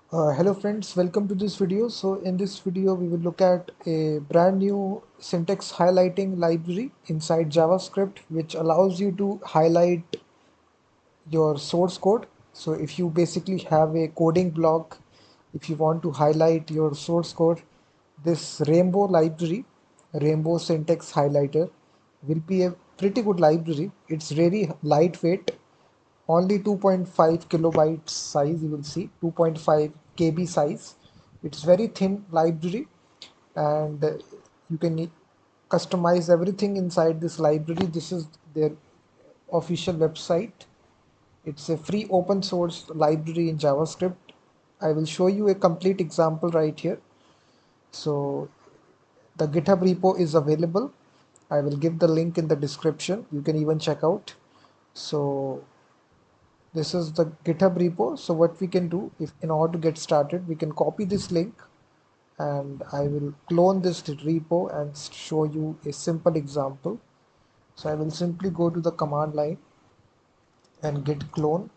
Hello friends, welcome to this video. So in this video we will look at a brand new syntax highlighting library inside JavaScript which allows you to highlight your source code. So if you basically have a coding block, if you want to highlight your source code, this Rainbow library, Rainbow syntax highlighter, will be a pretty good library. It's very lightweight, only 2.5 kilobytes size. You will see 2.5 KB size. It's very thin library, and you can customize everything inside this library. This is their official website. It's a free open source library in JavaScript. I will show you a complete example right here. So the GitHub repo is available. I will give the link in the description. You can even check out. So this is the GitHub repo. So what we can do, if in order to get started, we can copy this link and I will clone this repo and show you a simple example. So I will simply go to the command line and git clone.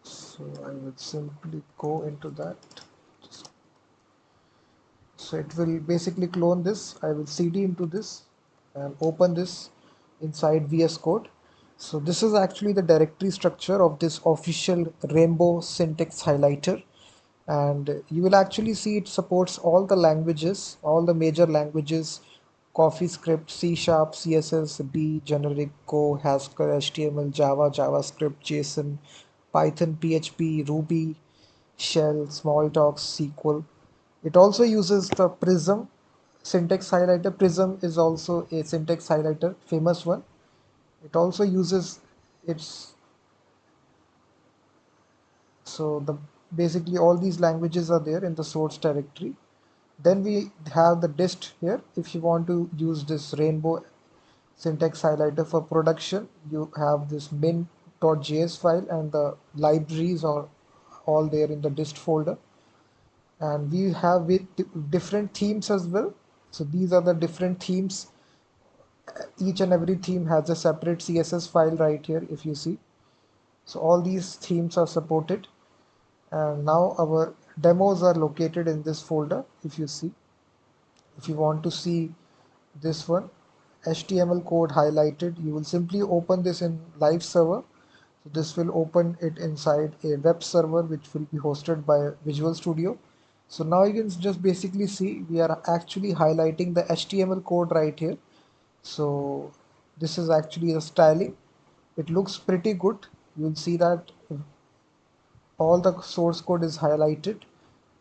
So I will simply go into that. So it will basically clone this. I will cd into this and open this inside VS Code. So this is actually the directory structure of this official Rainbow syntax highlighter. And you will actually see it supports all the languages, all the major languages: CoffeeScript, C Sharp, CSS, B, generic, Go, Haskell, HTML, Java, JavaScript, JSON, Python, PHP, Ruby, Shell, Smalltalk, SQL. It also uses the Prism syntax highlighter. Prism is also a syntax highlighter, famous one. It also uses its so the basically all these languages are there in the source directory. Then we have the dist here. If you want to use this Rainbow syntax highlighter for production, you have this min.js file and the libraries are all there in the dist folder. And we have with different themes as well. So these are the different themes. Each and every theme has a separate CSS file right here if you see. So all these themes are supported, and now our demos are located in this folder. If you see, if you want to see this one, HTML code highlighted, you will simply open this in live server. So this will open it inside a web server which will be hosted by Visual Studio. So now you can just basically see we are actually highlighting the HTML code right here. So this is actually the styling. It looks pretty good. You'll see that all the source code is highlighted,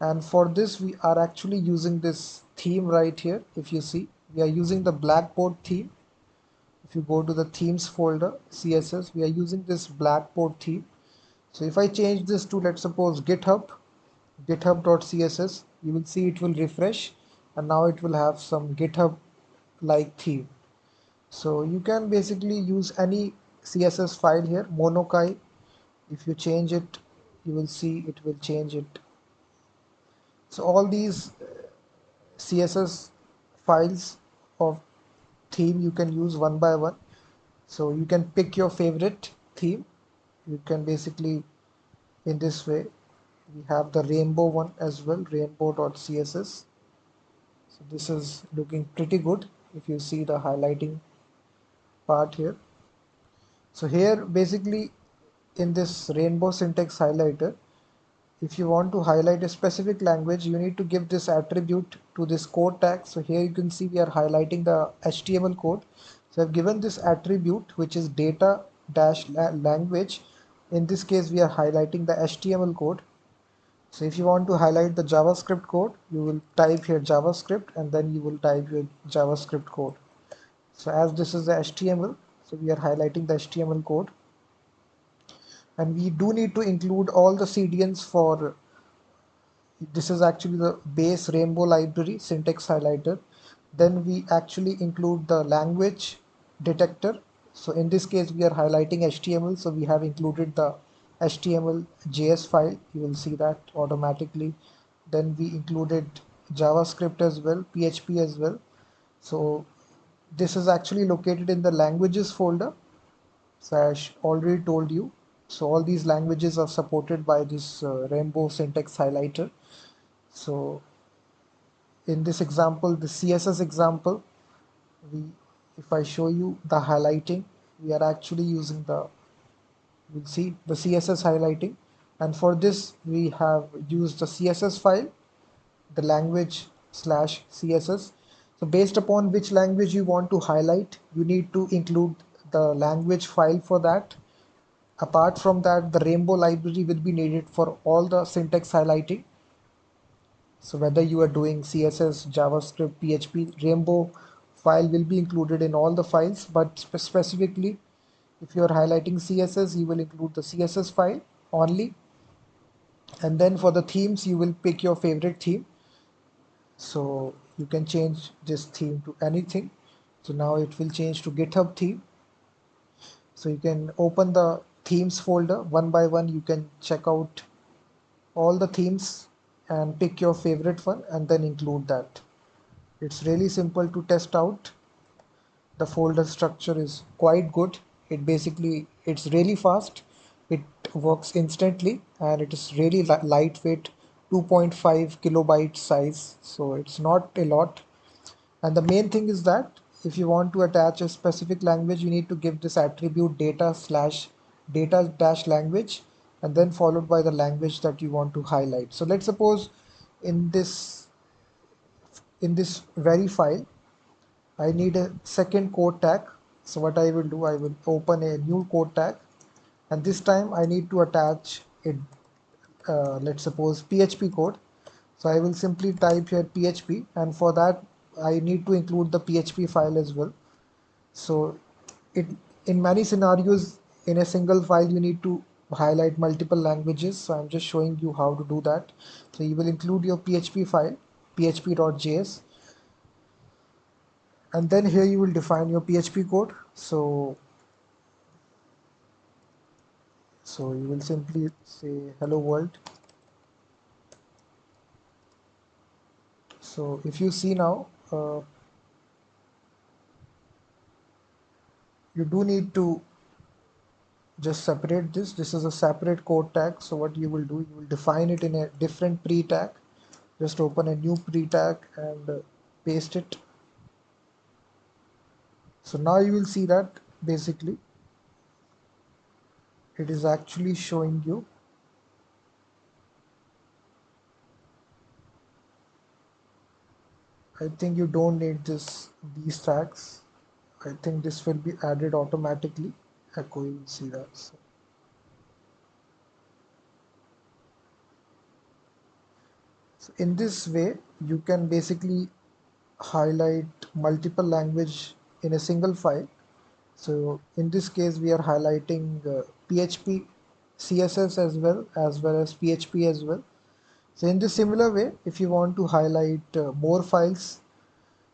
and for this we are actually using this theme right here. If you see, we are using the Blackboard theme. If you go to the themes folder, CSS, we are using this Blackboard theme. So if I change this to, let's suppose, github.css, you will see it will refresh, and now it will have some GitHub like theme. So you can basically use any CSS file here, Monokai. If you change it, you will see it will change it. So all these CSS files of theme you can use one by one. So you can pick your favorite theme. You can basically, in this way, we have the rainbow one as well, rainbow.css. So this is looking pretty good if you see the highlighting part here. So here basically in this rainbow syntax highlighter, if you want to highlight a specific language, you need to give this attribute to this code tag. So here you can see we are highlighting the HTML code. So I've given this attribute which is data dash language. In this case, we are highlighting the HTML code. So if you want to highlight the JavaScript code, you will type here JavaScript and then you will type your JavaScript code. So as this is the HTML, so we are highlighting the HTML code. And we do need to include all the CDNs for this is actually the base Rainbow library syntax highlighter. Then we actually include the language detector. So in this case we are highlighting HTML, so we have included the HTML JS file. You will see that automatically. Then we included JavaScript as well, PHP as well. So this is actually located in the languages folder. So I already told you. So all these languages are supported by this Rainbow syntax highlighter. So in this example, the CSS example, we if I show you the highlighting, we are actually using the we'll see the CSS highlighting, and for this we have used the CSS file, the language slash CSS. So based upon which language you want to highlight, you need to include the language file for that. Apart from that, the Rainbow library will be needed for all the syntax highlighting. So whether you are doing CSS, JavaScript, PHP, Rainbow file will be included in all the files, but specifically if you are highlighting CSS, you will include the CSS file only. And then for the themes, you will pick your favorite theme. So you can change this theme to anything. So now it will change to GitHub theme. So you can open the themes folder one by one. You can check out all the themes and pick your favorite one and then include that. It's really simple to test out. The folder structure is quite good. It's really fast. It works instantly and it is really lightweight, 2.5 kilobyte size. So it's not a lot. And the main thing is that if you want to attach a specific language, you need to give this attribute data slash data dash language and then followed by the language that you want to highlight. So let's suppose in this very file, I need a second code tag. So what I will do, I will open a new code tag, and this time I need to attach it, let's suppose PHP code. So I will simply type here PHP, and for that I need to include the PHP file as well. So it in many scenarios in a single file you need to highlight multiple languages. So I'm just showing you how to do that. So you will include your PHP file, php.js, and then here you will define your PHP code. So you will simply say hello world. So if you see now, you do need to just separate this. This is a separate code tag. So what you will do, you will define it in a different pre tag. Just open a new pre tag and paste it. So now you will see that basically it is actually showing you. I think you don't need these tags. I think this will be added automatically. Echo, you will see that. So in this way, you can basically highlight multiple language in a single file. So in this case, we are highlighting PHP, CSS as well as PHP as well. So in this similar way, if you want to highlight more files,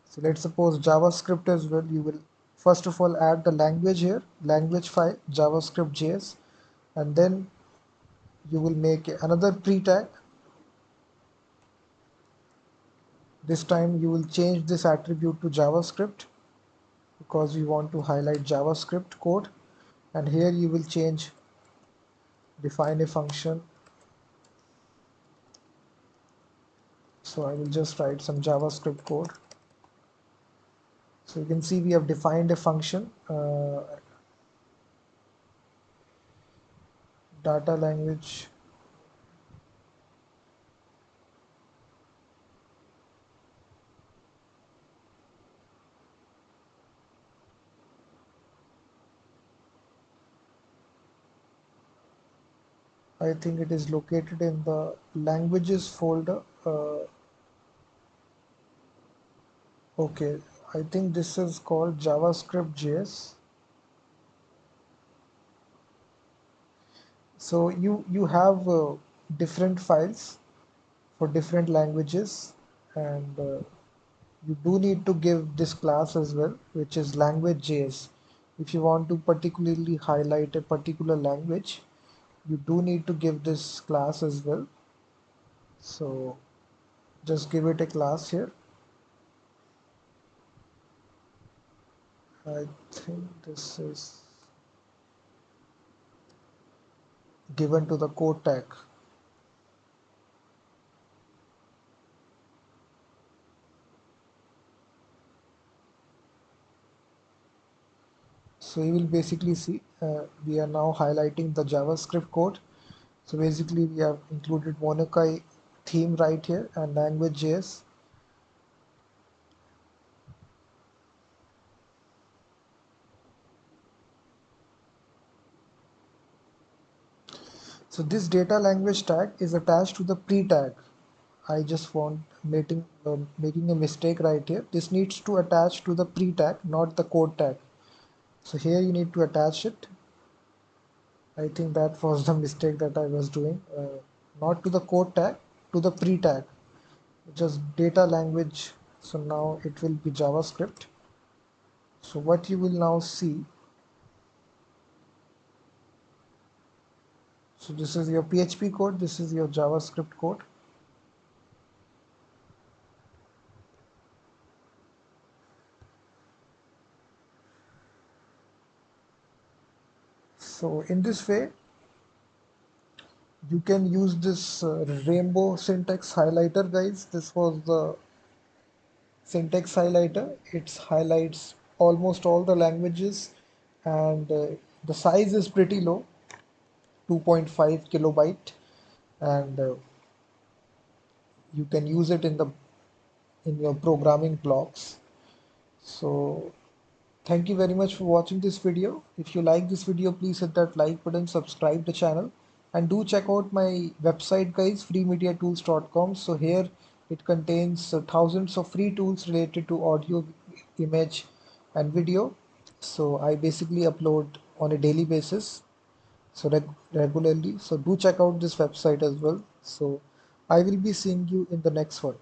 so let's suppose JavaScript as well, you will first of all add the language here, language file, JavaScript JS, and then you will make another pre-tag. This time you will change this attribute to JavaScript because we want to highlight JavaScript code, and here you will define a function. So I will just write some JavaScript code. So you can see we have defined a function, data language. I think it is located in the languages folder. Okay, I think this is called JavaScript JS. So you have different files for different languages, and you do need to give this class as well, which is language.js. If you want to particularly highlight a particular language, you do need to give this class as well. So just give it a class here. I think this is given to the code tag. So you will basically see we are now highlighting the JavaScript code. So basically we have included Monokai theme right here and language.js. So this data language tag is attached to the pre-tag. I just want making a mistake right here. This needs to attach to the pre-tag, not the code tag. So here you need to attach it. I think that was the mistake that I was doing. Not to the code tag, to the pre-tag. Just data language. So now it will be JavaScript. So what you will now see. So this is your PHP code. This is your JavaScript code. So in this way, you can use this rainbow syntax highlighter, guys. This was the syntax highlighter. It highlights almost all the languages, and the size is pretty low, 2.5 kilobyte, and you can use it in your programming blocks. So thank you very much for watching this video. If you like this video, please hit that like button, subscribe the channel, and do check out my website, guys, freemediatools.com. So here it contains thousands of free tools related to audio, image, and video. So I basically upload on a daily basis, so regularly. So do check out this website as well. So I will be seeing you in the next one.